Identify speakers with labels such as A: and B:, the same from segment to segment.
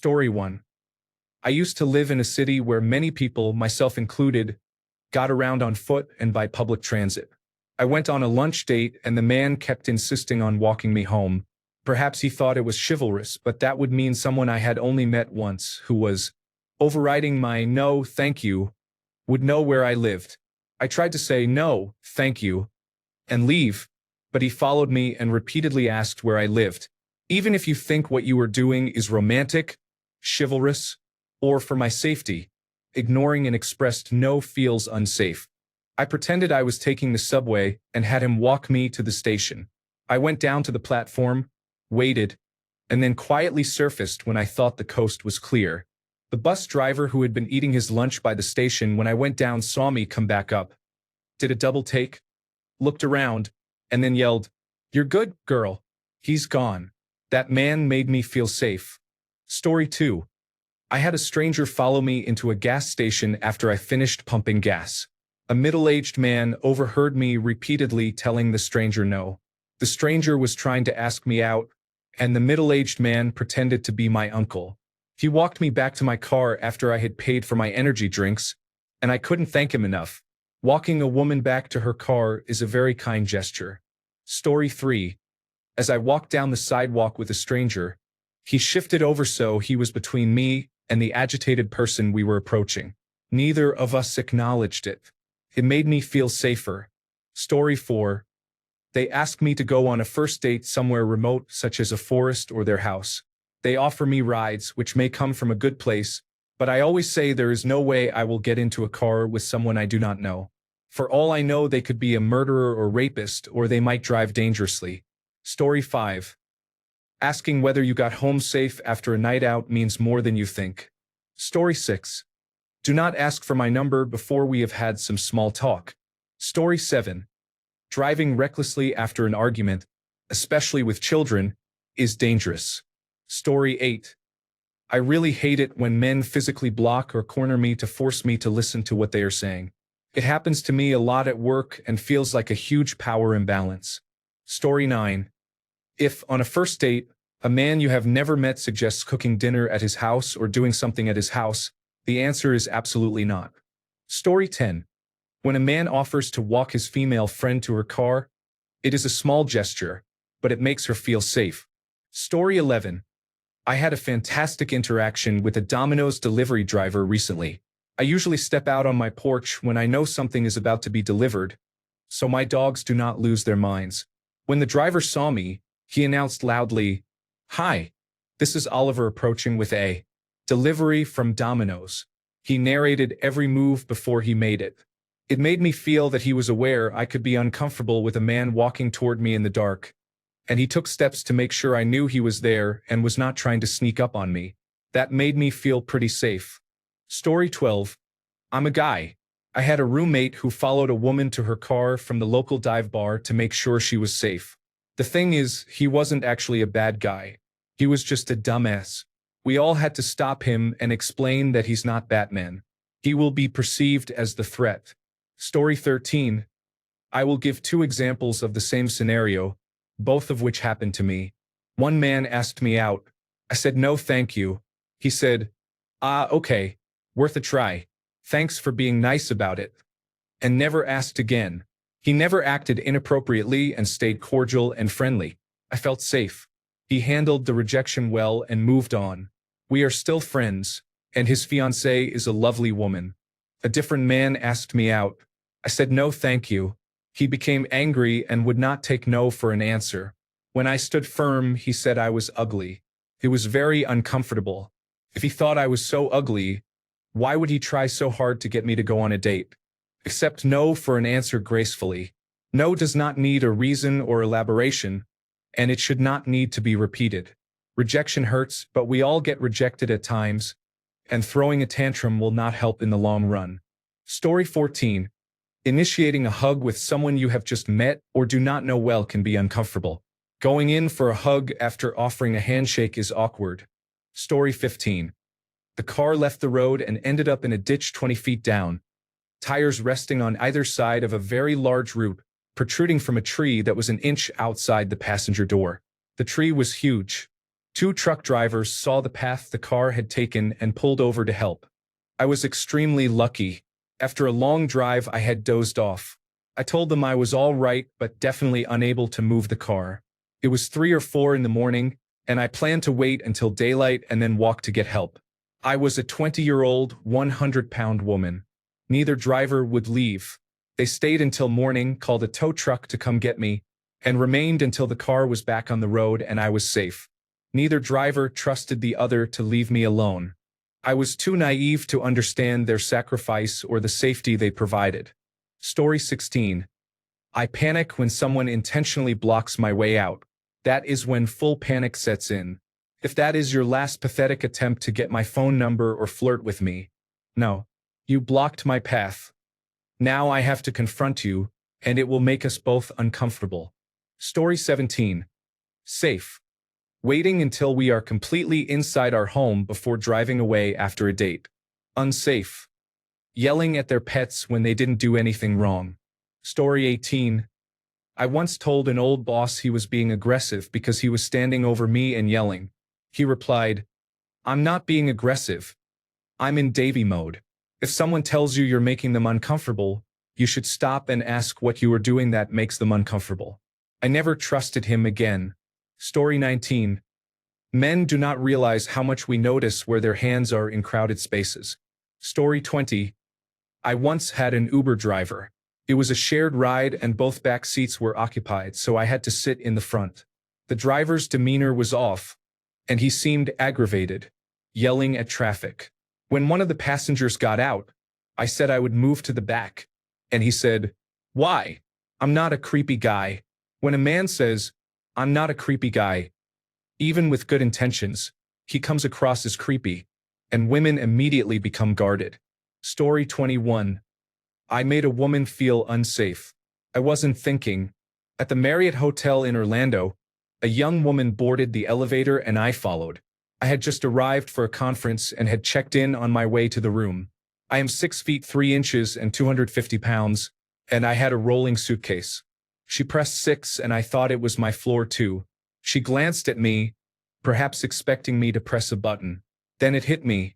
A: Story 1. I used to live in a city where many people, myself included, got around on foot and by public transit. I went on a lunch date and the man kept insisting on walking me home. Perhaps he thought it was chivalrous, but that would mean someone I had only met once, who was overriding my no, thank you, would know where I lived. I tried to say no, thank you, and leave, but he followed me and repeatedly asked where I lived. Even if you think what you are doing is romantic, chivalrous, or for my safety, ignoring an expressed no feels unsafe. I pretended I was taking the subway and had him walk me to the station. I went down to the platform, waited, and then quietly surfaced when I thought the coast was clear. The bus driver who had been eating his lunch by the station when I went down saw me come back up, did a double take, looked around, and then yelled, "You're good, girl." He's gone. That man made me feel safe. Story 2. I had a stranger follow me into a gas station after I finished pumping gas. A middle-aged man overheard me repeatedly telling the stranger no. The stranger was trying to ask me out, and the middle-aged man pretended to be my uncle. He walked me back to my car after I had paid for my energy drinks, and I couldn't thank him enough. Walking a woman back to her car is a very kind gesture. Story 3. As I walked down the sidewalk with a stranger, he shifted over so he was between me and the agitated person we were approaching. Neither of us acknowledged it. It made me feel safer. Story 4. They ask me to go on a first date somewhere remote, such as a forest or their house. They offer me rides, which may come from a good place, but I always say there is no way I will get into a car with someone I do not know. For all I know, they could be a murderer or rapist, or they might drive dangerously. Story 5. Asking whether you got home safe after a night out means more than you think. Story 6. Do not ask for my number before we have had some small talk. Story 7. Driving recklessly after an argument, especially with children, is dangerous. Story 8. I really hate it when men physically block or corner me to force me to listen to what they are saying. It happens to me a lot at work and feels like a huge power imbalance. Story 9. If, on a first date, a man you have never met suggests cooking dinner at his house or doing something at his house, the answer is absolutely not. Story 10. When a man offers to walk his female friend to her car, it is a small gesture, but it makes her feel safe. Story 11. I had a fantastic interaction with a Domino's delivery driver recently. I usually step out on my porch when I know something is about to be delivered, so my dogs do not lose their minds. When the driver saw me, he announced loudly, "Hi, this is Oliver approaching with a delivery from Domino's." He narrated every move before he made it. It made me feel that he was aware I could be uncomfortable with a man walking toward me in the dark, and he took steps to make sure I knew he was there and was not trying to sneak up on me. That made me feel pretty safe. Story 12. I'm a guy. I had a roommate who followed a woman to her car from the local dive bar to make sure she was safe. The thing is, he wasn't actually a bad guy. He was just a dumbass. We all had to stop him and explain that he's not Batman. He will be perceived as the threat. Story 13. I will give 2 examples of the same scenario, both of which happened to me. One man asked me out. I said no thank you. He said, okay, worth a try. Thanks for being nice about it. And never asked again. He never acted inappropriately and stayed cordial and friendly. I felt safe. He handled the rejection well and moved on. We are still friends, and his fiancée is a lovely woman. A different man asked me out. I said no thank you. He became angry and would not take no for an answer. When I stood firm, he said I was ugly. It was very uncomfortable. If he thought I was so ugly, why would he try so hard to get me to go on a date? Accept no for an answer gracefully. No does not need a reason or elaboration, and it should not need to be repeated. Rejection hurts, but we all get rejected at times, and throwing a tantrum will not help in the long run. Story 14. Initiating a hug with someone you have just met or do not know well can be uncomfortable. Going in for a hug after offering a handshake is awkward. Story 15. The car left the road and ended up in a ditch 20 feet down, tires resting on either side of a very large root, protruding from a tree that was an inch outside the passenger door. The tree was huge, Two truck drivers saw the path the car had taken and pulled over to help. I was extremely lucky. After a long drive, I had dozed off. I told them I was all right, but definitely unable to move the car. It was 3 or 4 in the morning, and I planned to wait until daylight and then walk to get help. I was a 20-year-old, 100-pound woman. Neither driver would leave. They stayed until morning, called a tow truck to come get me, and remained until the car was back on the road and I was safe. Neither driver trusted the other to leave me alone. I was too naive to understand their sacrifice or the safety they provided. Story 16. I panic when someone intentionally blocks my way out. That is when full panic sets in. If that is your last pathetic attempt to get my phone number or flirt with me, no. You blocked my path. Now I have to confront you, and it will make us both uncomfortable. Story 17. Safe. Waiting until we are completely inside our home before driving away after a date. Unsafe. Yelling at their pets when they didn't do anything wrong. Story 18. I once told an old boss he was being aggressive because he was standing over me and yelling. He replied, "I'm not being aggressive. I'm in Davy mode. If someone tells you you're making them uncomfortable, you should stop and ask what you are doing that makes them uncomfortable." I never trusted him again. Story 19. Men do not realize how much we notice where their hands are in crowded spaces. Story 20. I once had an Uber driver. It was a shared ride and both back seats were occupied, so I had to sit in the front. The driver's demeanor was off, and he seemed aggravated, yelling at traffic. When one of the passengers got out, I said I would move to the back, and he said, "Why? I'm not a creepy guy." When a man says, "I'm not a creepy guy," even with good intentions, he comes across as creepy, and women immediately become guarded. Story 21. I made a woman feel unsafe. I wasn't thinking. At the Marriott Hotel in Orlando, a young woman boarded the elevator and I followed. I had just arrived for a conference and had checked in on my way to the room. I am 6 feet 3 inches and 250 pounds, and I had a rolling suitcase. She pressed 6 and I thought it was my floor too. She glanced at me, perhaps expecting me to press a button. Then it hit me.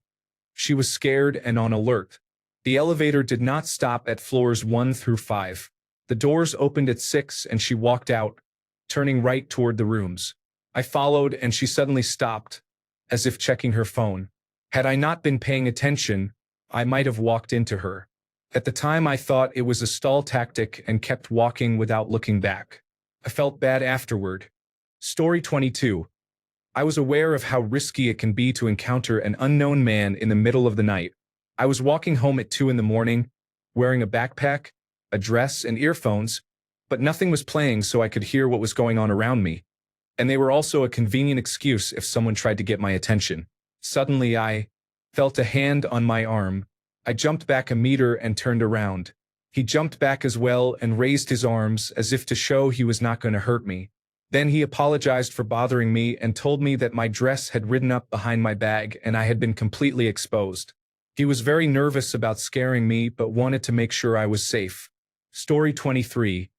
A: She was scared and on alert. The elevator did not stop at floors 1 through 5. The doors opened at 6 and she walked out, turning right toward the rooms. I followed and she suddenly stopped, as if checking her phone. Had I not been paying attention, I might have walked into her. At the time I thought it was a stall tactic and kept walking without looking back. I felt bad afterward. Story 22. I was aware of how risky it can be to encounter an unknown man in the middle of the night. I was walking home at 2 in the morning, wearing a backpack, a dress, and earphones, but nothing was playing so I could hear what was going on around me. And they were also a convenient excuse if someone tried to get my attention. Suddenly I felt a hand on my arm. I jumped back a meter and turned around. He jumped back as well and raised his arms as if to show he was not going to hurt me. Then he apologized for bothering me and told me that my dress had ridden up behind my bag and I had been completely exposed. He was very nervous about scaring me but wanted to make sure I was safe. Story 23.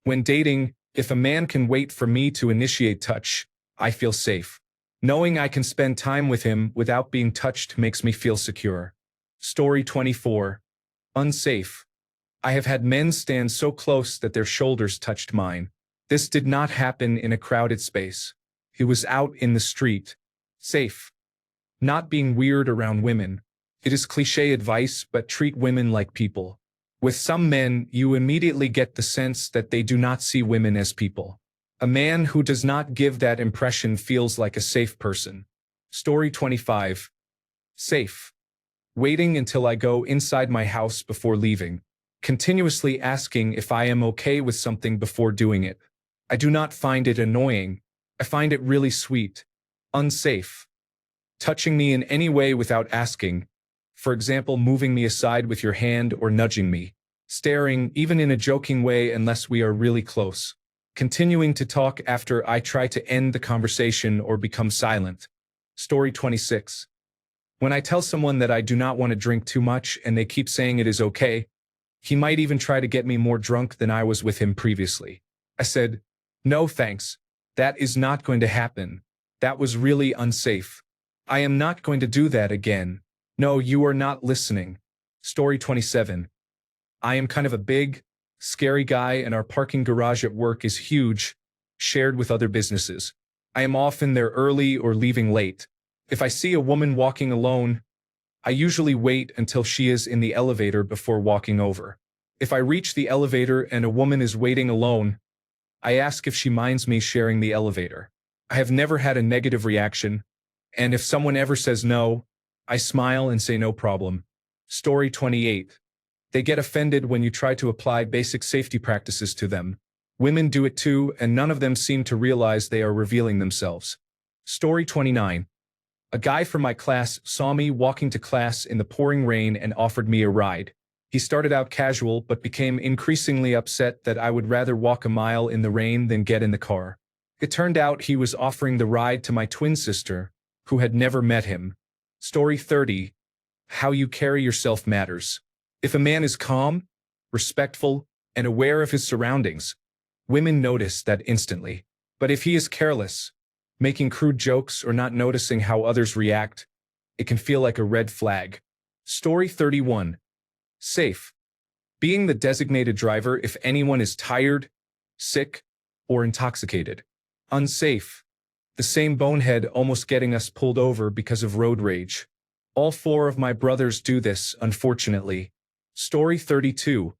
A: When dating, if a man can wait for me to initiate touch, I feel safe. Knowing I can spend time with him without being touched makes me feel secure. Story 24. Unsafe. I have had men stand so close that their shoulders touched mine. This did not happen in a crowded space. It was out in the street. Safe. Not being weird around women. It is cliché advice, but treat women like people. With some men, you immediately get the sense that they do not see women as people. A man who does not give that impression feels like a safe person. Story 25. Safe. Waiting until I go inside my house before leaving. Continuously asking if I am okay with something before doing it. I do not find it annoying. I find it really sweet. Unsafe. Touching me in any way without asking. For example, moving me aside with your hand or nudging me. Staring, even in a joking way unless we are really close. Continuing to talk after I try to end the conversation or become silent. Story 26. When I tell someone that I do not want to drink too much and they keep saying it is okay, he might even try to get me more drunk than I was with him previously. I said, "No thanks. That is not going to happen. That was really unsafe. I am not going to do that again. No, you are not listening. Story 27. I am kind of a big, scary guy, and our parking garage at work is huge, shared with other businesses. I am often there early or leaving late. If I see a woman walking alone, I usually wait until she is in the elevator before walking over. If I reach the elevator and a woman is waiting alone, I ask if she minds me sharing the elevator. I have never had a negative reaction, and if someone ever says no, I smile and say no problem. Story 28. They get offended when you try to apply basic safety practices to them. Women do it too, and none of them seem to realize they are revealing themselves. Story 29. A guy from my class saw me walking to class in the pouring rain and offered me a ride. He started out casual but became increasingly upset that I would rather walk a mile in the rain than get in the car. It turned out he was offering the ride to my twin sister, who had never met him. Story 30. How you carry yourself matters. If a man is calm, respectful, and aware of his surroundings, women notice that instantly. But if he is careless, making crude jokes or not noticing how others react, it can feel like a red flag. Story 31. Safe. Being the designated driver if anyone is tired, sick, or intoxicated. Unsafe. The same bonehead almost getting us pulled over because of road rage. All four of my brothers do this, unfortunately. Story 32.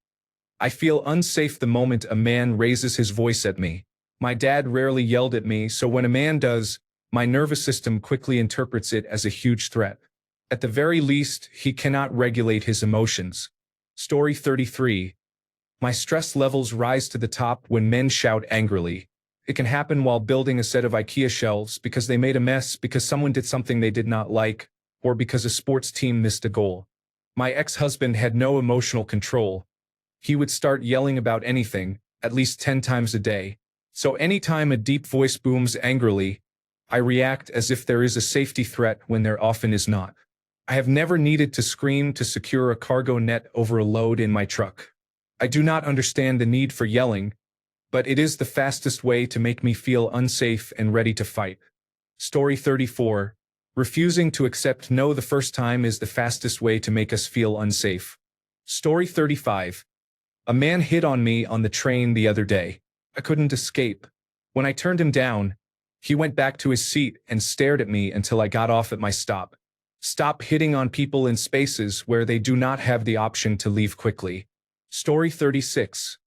A: I feel unsafe the moment a man raises his voice at me. My dad rarely yelled at me, so when a man does, my nervous system quickly interprets it as a huge threat. At the very least, he cannot regulate his emotions. Story 33. My stress levels rise to the top when men shout angrily. It can happen while building a set of IKEA shelves because they made a mess, because someone did something they did not like, or because a sports team missed a goal. My ex-husband had no emotional control. He would start yelling about anything, at least 10 times a day. So anytime a deep voice booms angrily, I react as if there is a safety threat when there often is not. I have never needed to scream to secure a cargo net over a load in my truck. I do not understand the need for yelling, but it is the fastest way to make me feel unsafe and ready to fight. Story 34. Refusing to accept no the first time is the fastest way to make us feel unsafe. Story 35. A man hit on me on the train the other day. I couldn't escape. When I turned him down, he went back to his seat and stared at me until I got off at my stop. Stop hitting on people in spaces where they do not have the option to leave quickly. Story 36.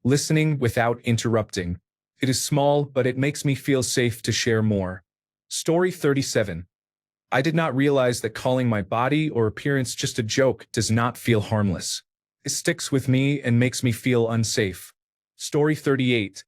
A: Listening without interrupting. It is small, but it makes me feel safe to share more. Story 37. I did not realize that calling my body or appearance just a joke does not feel harmless. It sticks with me and makes me feel unsafe. Story 38.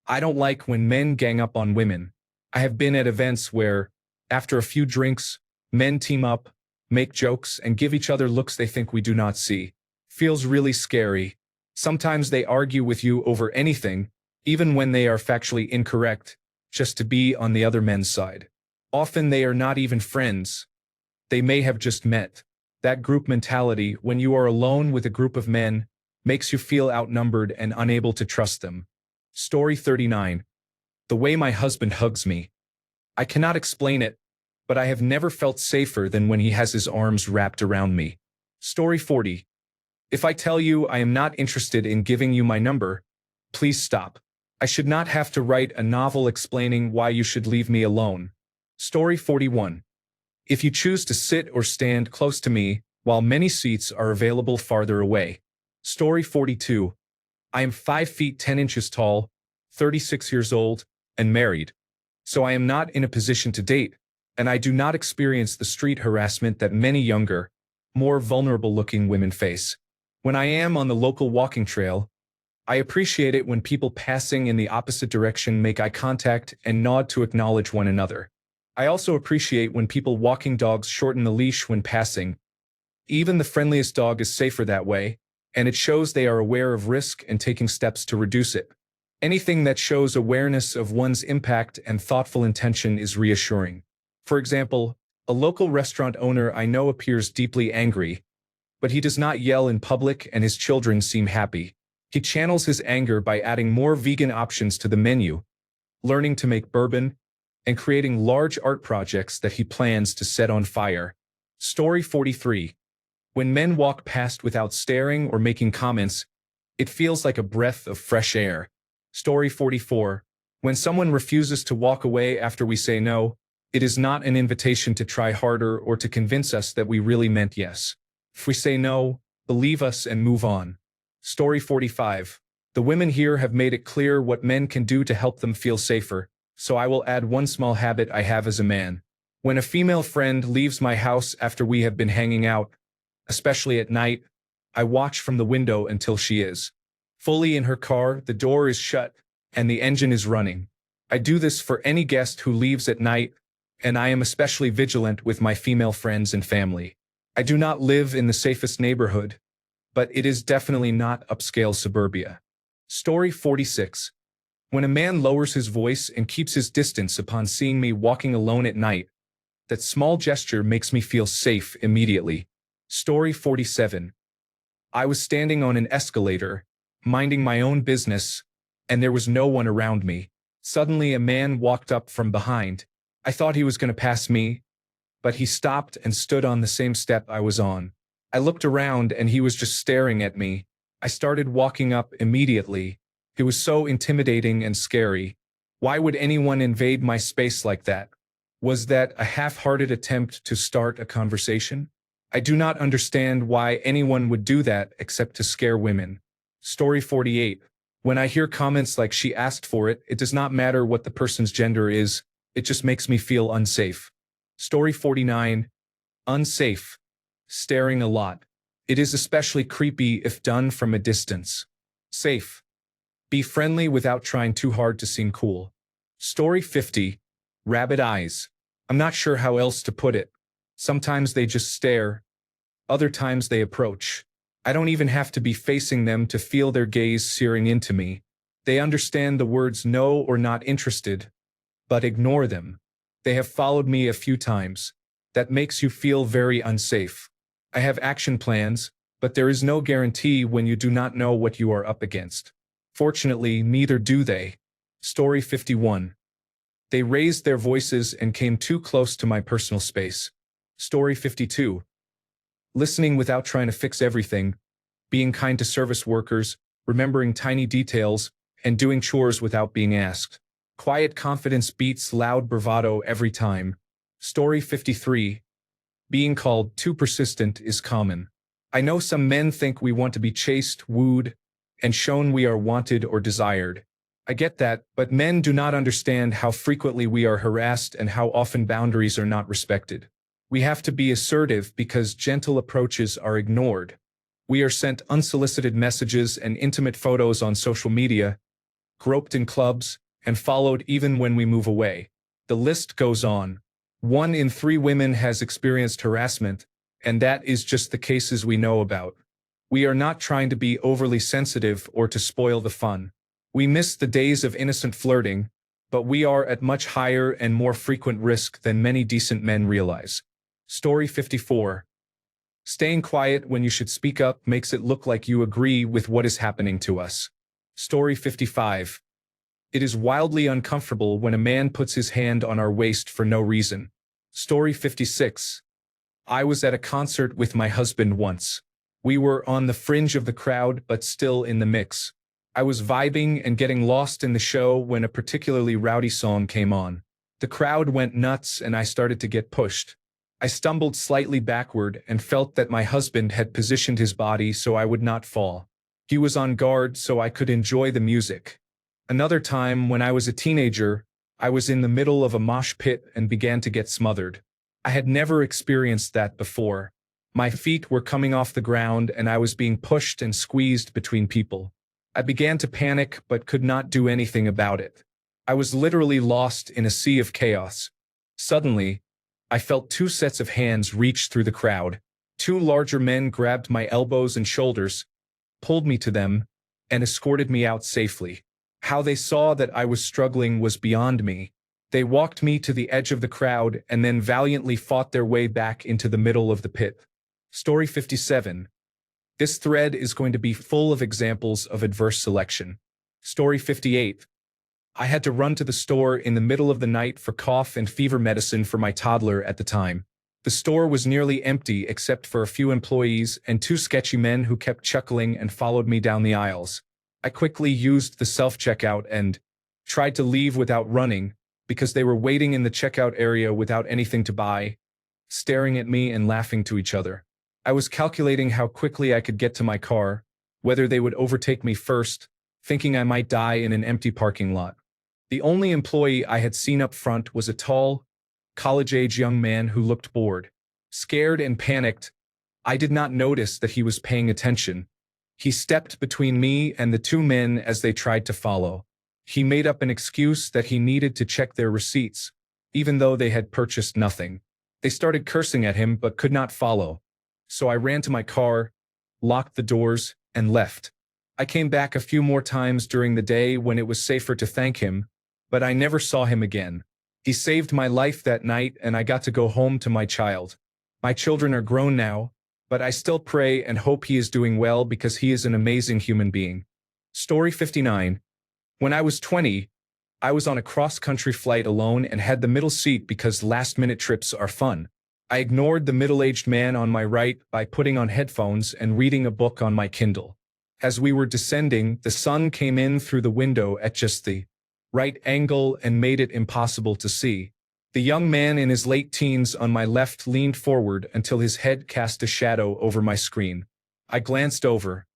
A: I don't like when men gang up on women. I have been at events where, after a few drinks, men team up, make jokes, and give each other looks they think we do not see. Feels really scary. Sometimes they argue with you over anything, even when they are factually incorrect, just to be on the other men's side. Often they are not even friends. They may have just met. That group mentality, when you are alone with a group of men, makes you feel outnumbered and unable to trust them. Story 39. The way my husband hugs me. I cannot explain it, but I have never felt safer than when he has his arms wrapped around me. Story 40. If I tell you I am not interested in giving you my number, please stop. I should not have to write a novel explaining why you should leave me alone. Story 41. If you choose to sit or stand close to me, while many seats are available farther away. Story 42. I am 5 feet 10 inches tall, 36 years old, and married. So I am not in a position to date, and I do not experience the street harassment that many younger, more vulnerable-looking women face. When I am on the local walking trail, I appreciate it when people passing in the opposite direction make eye contact and nod to acknowledge one another. I also appreciate when people walking dogs shorten the leash when passing. Even the friendliest dog is safer that way, and it shows they are aware of risk and taking steps to reduce it. Anything that shows awareness of one's impact and thoughtful intention is reassuring. For example, a local restaurant owner I know appears deeply angry, but he does not yell in public and his children seem happy. He channels his anger by adding more vegan options to the menu, learning to make bourbon, and creating large art projects that he plans to set on fire. Story 43. When men walk past without staring or making comments, it feels like a breath of fresh air. Story 44. When someone refuses to walk away after we say no, it is not an invitation to try harder or to convince us that we really meant yes. If we say no, believe us and move on. Story 45. The women here have made it clear what men can do to help them feel safer, so I will add one small habit I have as a man. When a female friend leaves my house after we have been hanging out, especially at night, I watch from the window until she is fully in her car, the door is shut, and the engine is running. I do this for any guest who leaves at night, and I am especially vigilant with my female friends and family. I do not live in the safest neighborhood, but it is definitely not upscale suburbia. Story 46. When a man lowers his voice and keeps his distance upon seeing me walking alone at night, that small gesture makes me feel safe immediately. Story 47. I was standing on an escalator, minding my own business, and there was no one around me. Suddenly a man walked up from behind. I thought he was going to pass me, but he stopped and stood on the same step I was on. I looked around and he was just staring at me. I started walking up immediately. It was so intimidating and scary. Why would anyone invade my space like that? Was that a half-hearted attempt to start a conversation? I do not understand why anyone would do that except to scare women. Story 48. When I hear comments like "she asked for it," it does not matter what the person's gender is, it just makes me feel unsafe. Story 49. Unsafe. Staring a lot. It is especially creepy if done from a distance. Safe. Be friendly without trying too hard to seem cool. Story 50. Rabbit eyes. I'm not sure how else to put it. Sometimes they just stare. Other times they approach. I don't even have to be facing them to feel their gaze searing into me. They understand the words no or not interested, but ignore them. They have followed me a few times. That makes you feel very unsafe. I have action plans, but there is no guarantee when you do not know what you are up against. Fortunately, neither do they. Story 51. They raised their voices and came too close to my personal space. Story 52. Listening without trying to fix everything, being kind to service workers, remembering tiny details, and doing chores without being asked. Quiet confidence beats loud bravado every time. Story 53. Being called too persistent is common. I know some men think we want to be chased, wooed, and shown we are wanted or desired. I get that, but men do not understand how frequently we are harassed and how often boundaries are not respected. We have to be assertive because gentle approaches are ignored. We are sent unsolicited messages and intimate photos on social media, groped in clubs, and followed even when we move away. The list goes on. 1 in 3 women has experienced harassment, and that is just the cases we know about. We are not trying to be overly sensitive or to spoil the fun. We miss the days of innocent flirting, but we are at much higher and more frequent risk than many decent men realize. Story 54. Staying quiet when you should speak up makes it look like you agree with what is happening to us. Story 55. It is wildly uncomfortable when a man puts his hand on our waist for no reason. Story 56. I was at a concert with my husband once. We were on the fringe of the crowd but still in the mix. I was vibing and getting lost in the show when a particularly rowdy song came on. The crowd went nuts and I started to get pushed. I stumbled slightly backward and felt that my husband had positioned his body so I would not fall. He was on guard so I could enjoy the music. Another time, when I was a teenager, I was in the middle of a mosh pit and began to get smothered. I had never experienced that before. My feet were coming off the ground and I was being pushed and squeezed between people. I began to panic but could not do anything about it. I was literally lost in a sea of chaos. Suddenly, I felt 2 sets of hands reach through the crowd. 2 larger men grabbed my elbows and shoulders, pulled me to them, and escorted me out safely. How they saw that I was struggling was beyond me. They walked me to the edge of the crowd and then valiantly fought their way back into the middle of the pit. Story 57. This thread is going to be full of examples of adverse selection. Story 58. I had to run to the store in the middle of the night for cough and fever medicine for my toddler at the time. The store was nearly empty except for a few employees and two sketchy men who kept chuckling and followed me down the aisles. I quickly used the self-checkout and tried to leave without running because they were waiting in the checkout area without anything to buy, staring at me and laughing to each other. I was calculating how quickly I could get to my car, whether they would overtake me first, thinking I might die in an empty parking lot. The only employee I had seen up front was a tall, college-age young man who looked bored. Scared and panicked, I did not notice that he was paying attention. He stepped between me and the two men as they tried to follow. He made up an excuse that he needed to check their receipts, even though they had purchased nothing. They started cursing at him but could not follow. So I ran to my car, locked the doors, and left. I came back a few more times during the day when it was safer to thank him, but I never saw him again. He saved my life that night and I got to go home to my child. My children are grown now, but I still pray and hope he is doing well because he is an amazing human being. Story 59. When I was 20, I was on a cross-country flight alone and had the middle seat because last-minute trips are fun. I ignored the middle-aged man on my right by putting on headphones and reading a book on my Kindle. As we were descending, the sun came in through the window at just the right angle and made it impossible to see. The young man in his late teens on my left leaned forward until his head cast a shadow over my screen. I glanced over.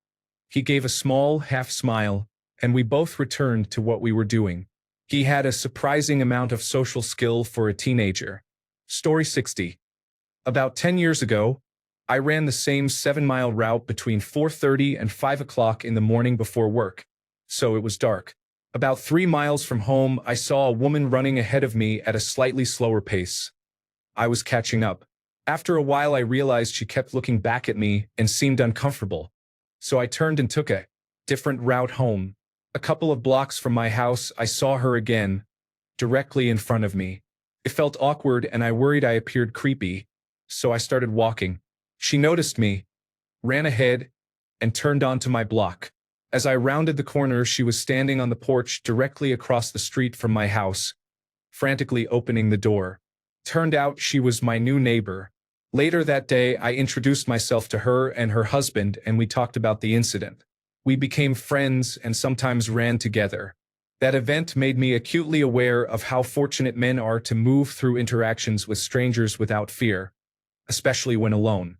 A: He gave a small half-smile, and we both returned to what we were doing. He had a surprising amount of social skill for a teenager. Story 60. About 10 years ago, I ran the same 7-mile route between 4:30 and 5 o'clock in the morning before work, so it was dark. About 3 miles from home, I saw a woman running ahead of me at a slightly slower pace. I was catching up. After a while, I realized she kept looking back at me and seemed uncomfortable. So I turned and took a different route home. A couple of blocks from my house, I saw her again, directly in front of me. It felt awkward and I worried I appeared creepy, so I started walking. She noticed me, ran ahead, and turned onto my block. As I rounded the corner, she was standing on the porch directly across the street from my house, frantically opening the door. Turned out she was my new neighbor. Later that day, I introduced myself to her and her husband, and we talked about the incident. We became friends and sometimes ran together. That event made me acutely aware of how fortunate men are to move through interactions with strangers without fear, especially when alone.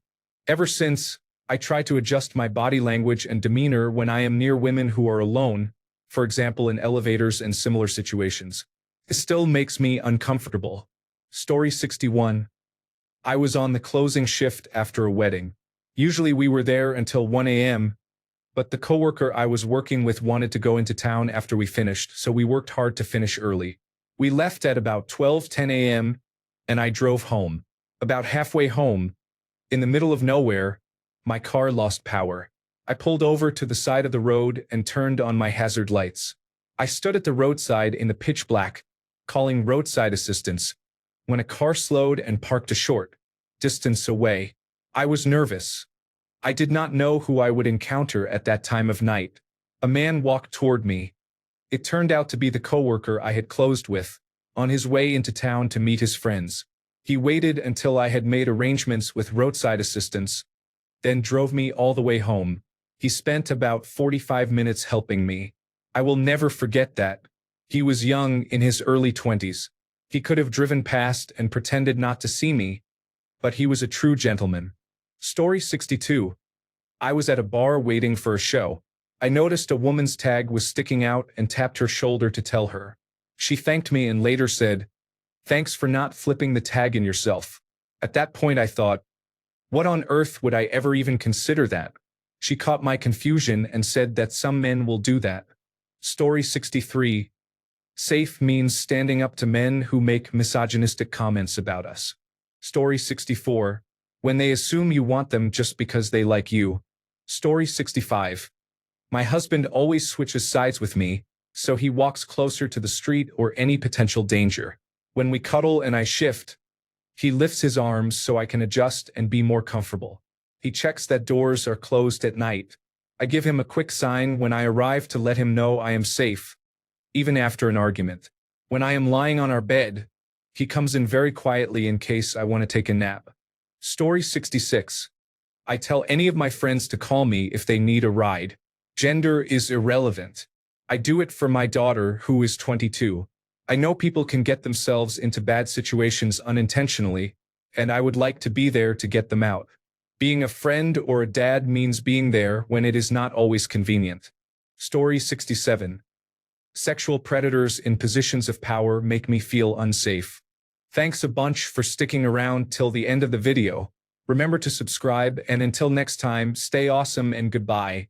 A: Ever since, I try to adjust my body language and demeanor when I am near women who are alone, for example in elevators and similar situations. It still makes me uncomfortable. Story 61. I was on the closing shift after a wedding. Usually we were there until 1 a.m., but the coworker I was working with wanted to go into town after we finished, so we worked hard to finish early. We left at about 12:10 a.m., and I drove home. About halfway home, in the middle of nowhere, my car lost power. I pulled over to the side of the road and turned on my hazard lights. I stood at the roadside in the pitch black, calling roadside assistance, when a car slowed and parked a short distance away. I was nervous. I did not know who I would encounter at that time of night. A man walked toward me. It turned out to be the coworker I had closed with, on his way into town to meet his friends. He waited until I had made arrangements with roadside assistance, then drove me all the way home. He spent about 45 minutes helping me. I will never forget that. He was young, in his early 20s. He could have driven past and pretended not to see me, but he was a true gentleman. Story 62. I was at a bar waiting for a show. I noticed a woman's tag was sticking out and tapped her shoulder to tell her. She thanked me and later said, "Thanks for not flipping the tag in yourself." At that point I thought, what on earth would I ever even consider that? She caught my confusion and said that some men will do that. Story 63. Safe means standing up to men who make misogynistic comments about us. Story 64. When they assume you want them just because they like you. Story 65. My husband always switches sides with me, so he walks closer to the street or any potential danger. When we cuddle and I shift, he lifts his arms so I can adjust and be more comfortable. He checks that doors are closed at night. I give him a quick sign when I arrive to let him know I am safe. even after an argument. When I am lying on our bed, he comes in very quietly in case I want to take a nap. Story 66. I tell any of my friends to call me if they need a ride. Gender is irrelevant. I do it for my daughter, who is 22. I know people can get themselves into bad situations unintentionally, and I would like to be there to get them out. Being a friend or a dad means being there when it is not always convenient. Story 67. Sexual predators in positions of power make me feel unsafe. Thanks a bunch for sticking around till the end of the video. Remember to subscribe, and until next time, stay awesome and goodbye.